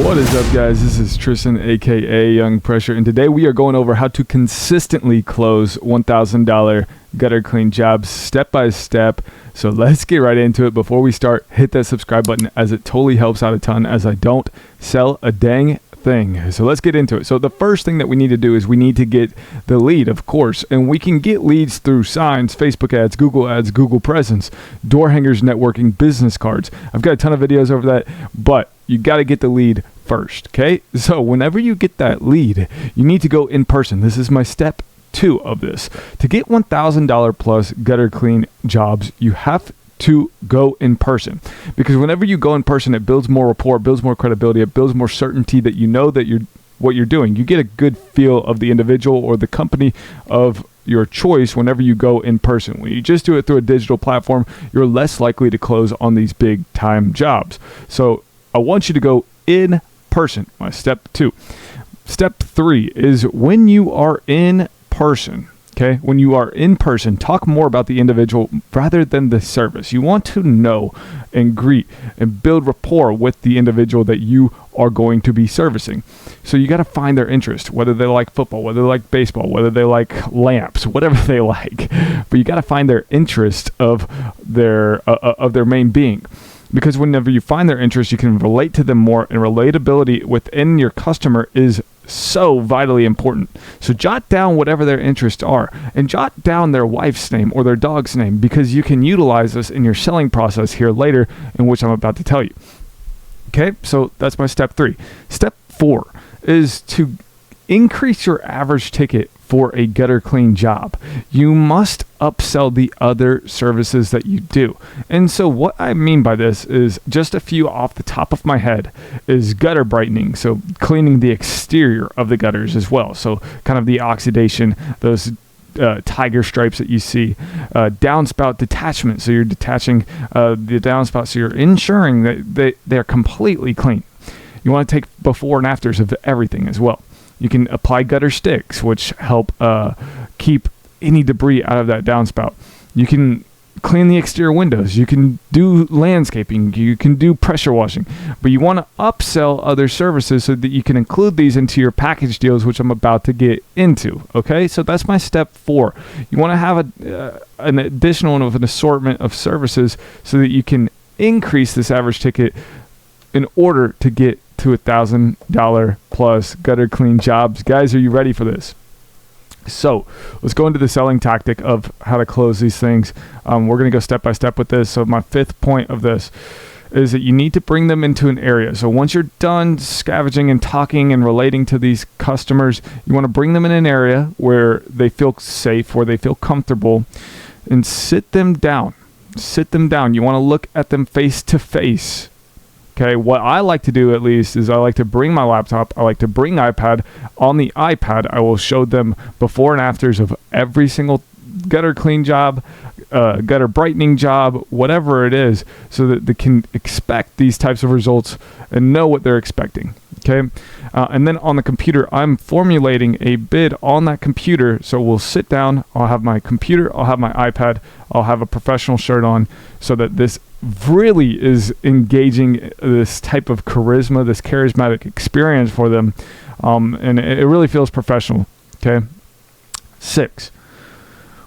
What is up, guys? This is Tristan, aka Young Pressure, and today we are going over how to consistently close $1,000 gutter clean jobs step by step. So let's get right into it. Before we start, hit that subscribe button, as it totally helps out a ton, as I don't sell a dang thing. So let's get into it. So the first thing that we need to do is we need to get the lead, of course, and we can get leads through signs, Facebook ads, Google presence, door hangers, networking, business cards. I've got a ton of videos over that, but you got to get the lead first. Okay, so whenever you get that lead, you need to go in person. This is my step 2 of this. To get $1,000 plus gutter clean jobs, you have to go in person, because whenever you go in person, it builds more rapport, it builds more credibility, it builds more certainty that you know that what you're doing. You get a good feel of the individual or the company of your choice whenever you go in person. When you just do it through a digital platform, you're less likely to close on these big time jobs. So I want you to go in person. My step 2. Step 3 is when you are in person. Okay, when you are in person, talk more about the individual rather than the service. You want to know and greet and build rapport with the individual that you are going to be servicing. So you got to find their interest, whether they like football, whether they like baseball, whether they like lamps, whatever they like. But you got to find their interest of their main being. Because whenever you find their interest, you can relate to them more, and relatability within your customer is so vitally important. So jot down whatever their interests are, and jot down their wife's name or their dog's name, because you can utilize this in your selling process here later, in which I'm about to tell you. Okay, so that's my step 3. Step 4 is to increase your average ticket for a gutter clean job. You must upsell the other services that you do. And so what I mean by this is just a few off the top of my head is gutter brightening. So cleaning the exterior of the gutters as well. So kind of the oxidation, those tiger stripes that you see, downspout detachment. So you're detaching the downspout. So you're ensuring that they're completely clean. You want to take before and afters of everything as well. You can apply gutter sticks, which help keep any debris out of that downspout. You can clean the exterior windows. You can do landscaping. You can do pressure washing. But you want to upsell other services so that you can include these into your package deals, which I'm about to get into. Okay, so that's my step 4. You want to have an additional of an assortment of services so that you can increase this average ticket in order to get to $1,000 plus gutter clean jobs. Guys, are you ready for this? So let's go into the selling tactic of how to close these things. We're going to go step by step with this. So my 5th point of this is that you need to bring them into an area. So once you're done scavenging and talking and relating to these customers, you want to bring them in an area where they feel safe, where they feel comfortable, and sit them down. Sit them down. You want to look at them face to face. Okay, what I like to do at least is I like to bring my laptop. I like to bring iPad. On the iPad, I will show them before and afters of every single gutter clean job, gutter brightening job, whatever it is, so that they can expect these types of results and know what they're expecting. Okay, and then on the computer, I'm formulating a bid on that computer. So we'll sit down. I'll have my computer. I'll have my iPad. I'll have a professional shirt on, so that this really is engaging this type of charisma, this charismatic experience for them, and it really feels professional. Okay. 6.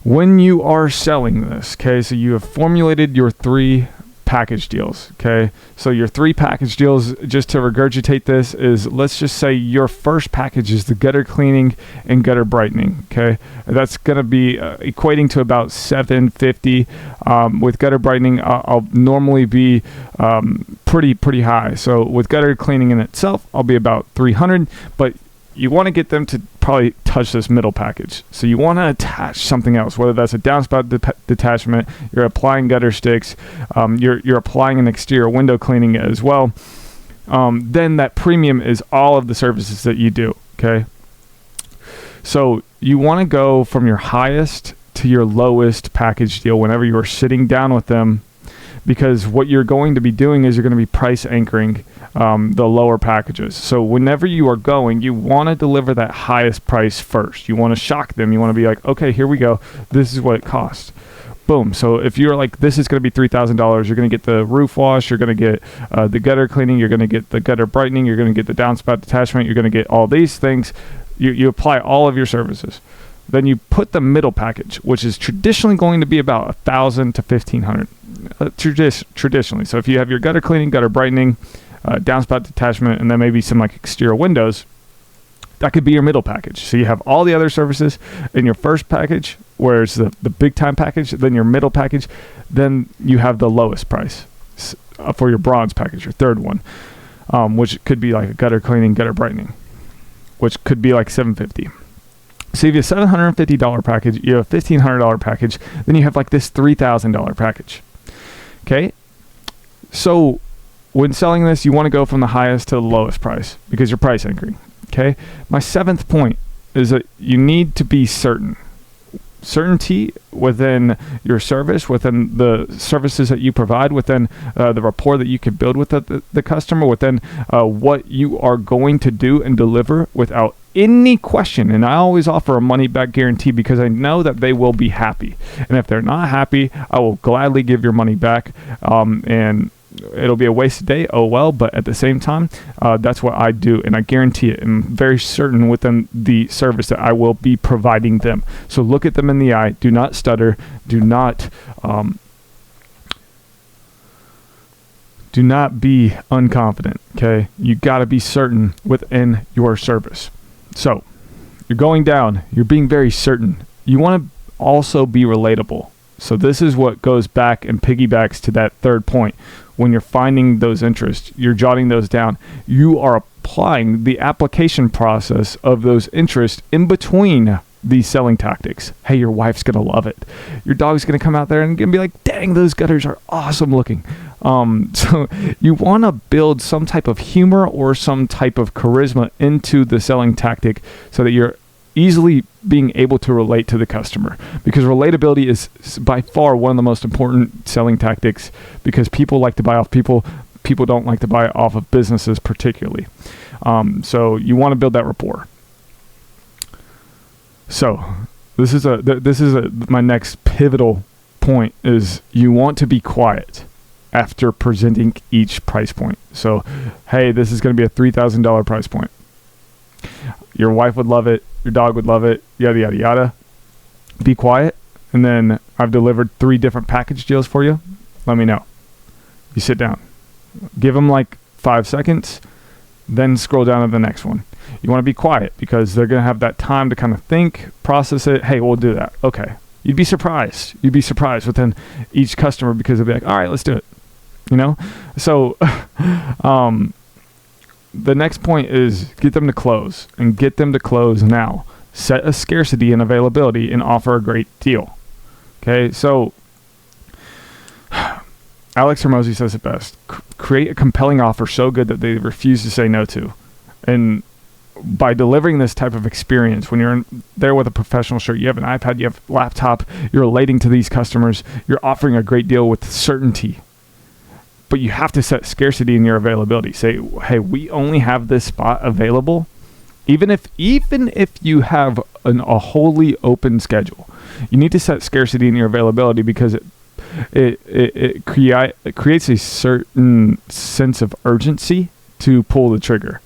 When you are selling this, okay, so you have formulated your 3 package deals. Okay, so your 3 package deals, just to regurgitate this, is, let's just say your first package is the gutter cleaning and gutter brightening. Okay, that's going to be equating to about $750. With gutter brightening, I'll normally be pretty high. So with gutter cleaning in itself, I'll be about $300, but you want to get them to probably touch this middle package. So you want to attach something else, whether that's a downspout detachment, you're applying gutter sticks, you're applying an exterior window cleaning as well. Then that premium is all of the services that you do. Okay, so you want to go from your highest to your lowest package deal whenever you are sitting down with them, because what you're going to be doing is you're going to be price anchoring the lower packages. So whenever you are going, you want to deliver that highest price first. You want to shock them. You want to be like, okay, here we go. This is what it costs. Boom. So if you're like, this is going to be $3,000, you're going to get the roof wash, you're going to get the gutter cleaning, you're going to get the gutter brightening, you're going to get the downspout detachment, you're going to get all these things. You apply all of your services. Then you put the middle package, which is traditionally going to be about $1,000 to $1,500 traditionally. So if you have your gutter cleaning, gutter brightening, downspout detachment, and then maybe some like exterior windows, that could be your middle package. So you have all the other services in your first package, where it's the big time package, then your middle package, then you have the lowest price for your bronze package, your third one, which could be like a gutter cleaning, gutter brightening, which could be like $750. So if you have a $750 package, you have a $1,500 package, then you have like this $3,000 package. Okay. So when selling this, you want to go from the highest to the lowest price because you're price anchoring. Okay. My seventh point is that you need to be certain. Certainty within your service, within the services that you provide, within the rapport that you can build with the customer, within what you are going to do and deliver without any question. And I always offer a money back guarantee because I know that they will be happy. And if they're not happy, I will gladly give your money back. And it'll be a wasted day. Oh well, but at the same time, that's what I do, and I guarantee it. I'm very certain within the service that I will be providing them. So look at them in the eye. Do not stutter. Do not be unconfident. Okay, you got to be certain within your service. So you're going down. You're being very certain. You want to also be relatable. So this is what goes back and piggybacks to that third point. When you're finding those interests, you're jotting those down. You are applying the application process of those interests in between these selling tactics. Hey, your wife's going to love it. Your dog's going to come out there and be like, dang, those gutters are awesome looking. So you want to build some type of humor or some type of charisma into the selling tactic so that you're easily being able to relate to the customer, because relatability is by far one of the most important selling tactics, because people like to buy off people. People don't like to buy off of businesses particularly. So you want to build that rapport. So this is my next pivotal point is you want to be quiet after presenting each price point. So, hey, this is going to be a $3,000 price point. Your wife would love it. Your dog would love it. Yada, yada, yada. Be quiet. And then I've delivered 3 different package deals for you. Let me know. You sit down. Give them like 5 seconds. Then scroll down to the next one. You want to be quiet because they're going to have that time to kind of think, process it. Hey, we'll do that. Okay. You'd be surprised. You'd be surprised within each customer because they'll be like, all right, let's do it. You know? So, the next point is get them to close, and get them to close now. Set a scarcity and availability and offer a great deal. Okay, so Alex Hormozi says it best. Create a compelling offer so good that they refuse to say no to. And by delivering this type of experience, when you're there with a professional shirt, you have an iPad, you have a laptop, you're relating to these customers, you're offering a great deal with certainty. But you have to set scarcity in your availability. Say, hey, we only have this spot available. Even if you have a wholly open schedule, you need to set scarcity in your availability because it creates a certain sense of urgency to pull the trigger.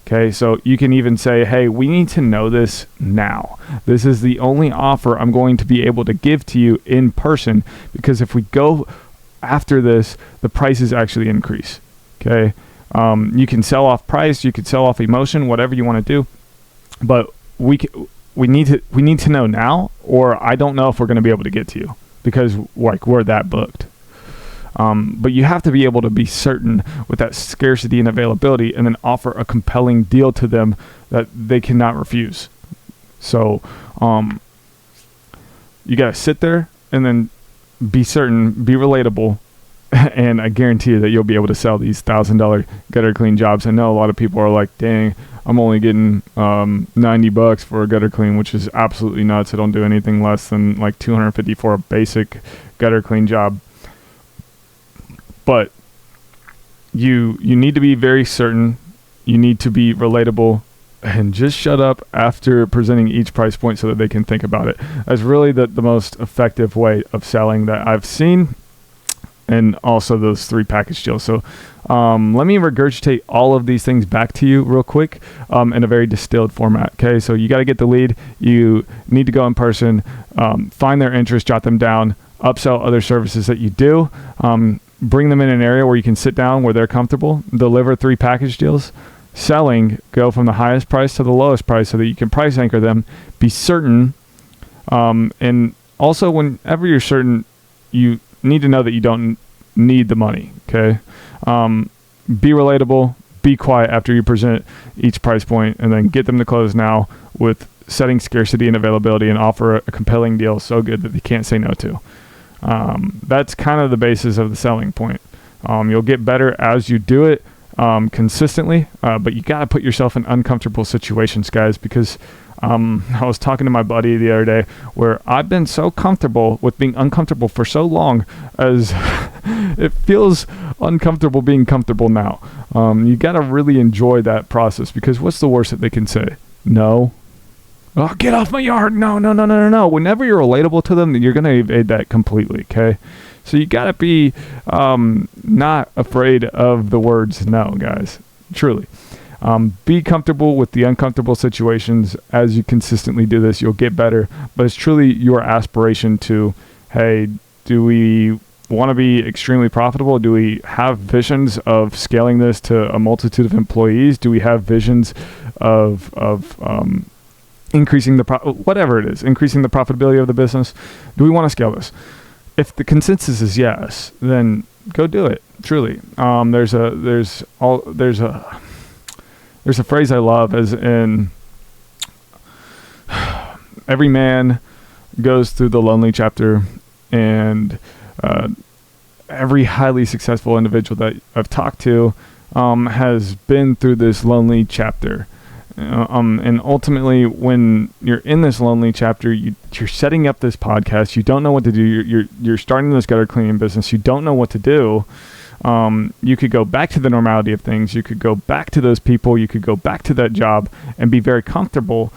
Okay, so you can even say, hey, we need to know this now. This is the only offer I'm going to be able to give to you in person, because if we go after this, the prices actually increase. Okay, you can sell off price, you could sell off emotion, whatever you want to do, but we need to know now, or I don't know if we're going to be able to get to you because like we're that booked. But you have to be able to be certain with that scarcity and availability, and then offer a compelling deal to them that they cannot refuse. So you got to sit there and then be certain, be relatable, and I guarantee you that you'll be able to sell these $1,000 gutter clean jobs. I know a lot of people are like, dang, I'm only getting $90 for a gutter clean, which is absolutely nuts. I don't do anything less than like $250 for a basic gutter clean job. But you need to be very certain. You need to be relatable, and just shut up after presenting each price point so that they can think about it. That's really the most effective way of selling that I've seen, and also those 3 package deals. So let me regurgitate all of these things back to you real quick in a very distilled format. Okay, so you got to get the lead. You need to go in person, find their interest, jot them down, upsell other services that you do, bring them in an area where you can sit down where they're comfortable, deliver 3 package deals. Selling, go from the highest price to the lowest price so that you can price anchor them, be certain, and also whenever you're certain, you need to know that you don't need the money. Okay, be relatable, be quiet after you present each price point, and then get them to close now with setting scarcity and availability, and offer a compelling deal so good that they can't say no to. That's kind of the basis of the selling point. You'll get better as you do it consistently, but you got to put yourself in uncomfortable situations, guys, because I was talking to my buddy the other day where I've been so comfortable with being uncomfortable for so long as it feels uncomfortable being comfortable now. You got to really enjoy that process, because what's the worst that they can say? No. Oh, get off my yard. No. Whenever you're relatable to them, you're going to evade that completely, okay? So you got to be not afraid of the words no, guys. Truly. Be comfortable with the uncomfortable situations. As you consistently do this, you'll get better. But it's truly your aspiration to, hey, do we want to be extremely profitable? Do we have visions of scaling this to a multitude of employees? Do we have visions of increasing the whatever it is, increasing the profitability of the business? Do we want to scale this? If the consensus is yes, then go do it. Truly, there's a phrase I love, as in every man goes through the lonely chapter, and every highly successful individual that I've talked to has been through this lonely chapter. And ultimately, when you're in this lonely chapter, you're setting up this podcast. You don't know what to do. You're starting this gutter cleaning business. You don't know what to do. You could go back to the normality of things. You could go back to those people. You could go back to that job and be very comfortable.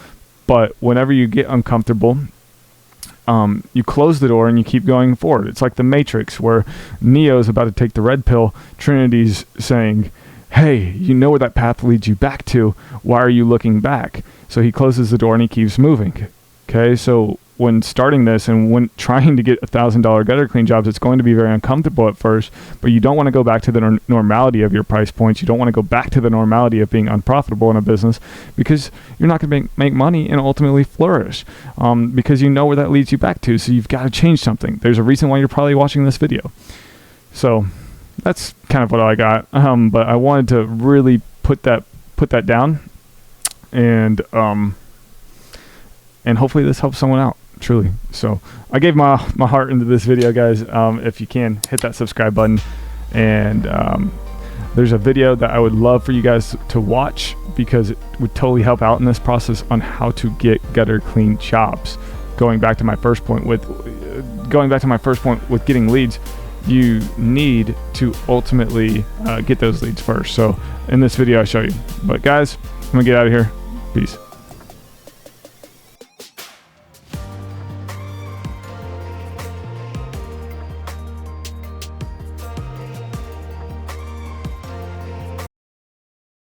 But whenever you get uncomfortable, you close the door and you keep going forward. It's like the Matrix, where Neo's about to take the red pill. Trinity's saying, hey, you know where that path leads you back to. Why are you looking back? So he closes the door and he keeps moving. Okay, so when starting this and when trying to get $1,000 gutter clean jobs, it's going to be very uncomfortable at first, but you don't want to go back to the normality of your price points. You don't want to go back to the normality of being unprofitable in a business, because you're not going to make money and ultimately flourish, because you know where that leads you back to. So you've got to change something. There's a reason why you're probably watching this video. So that's kind of what I got. But I wanted to really put that down, and hopefully this helps someone out, truly. So I gave my heart into this video, guys. If you can, hit that subscribe button, and there's a video that I would love for you guys to watch, because it would totally help out in this process on how to get gutter clean jobs. Going back to my first point with getting leads, you need to ultimately get those leads first. So in this video I show you. But guys, I'm gonna get out of here. Peace.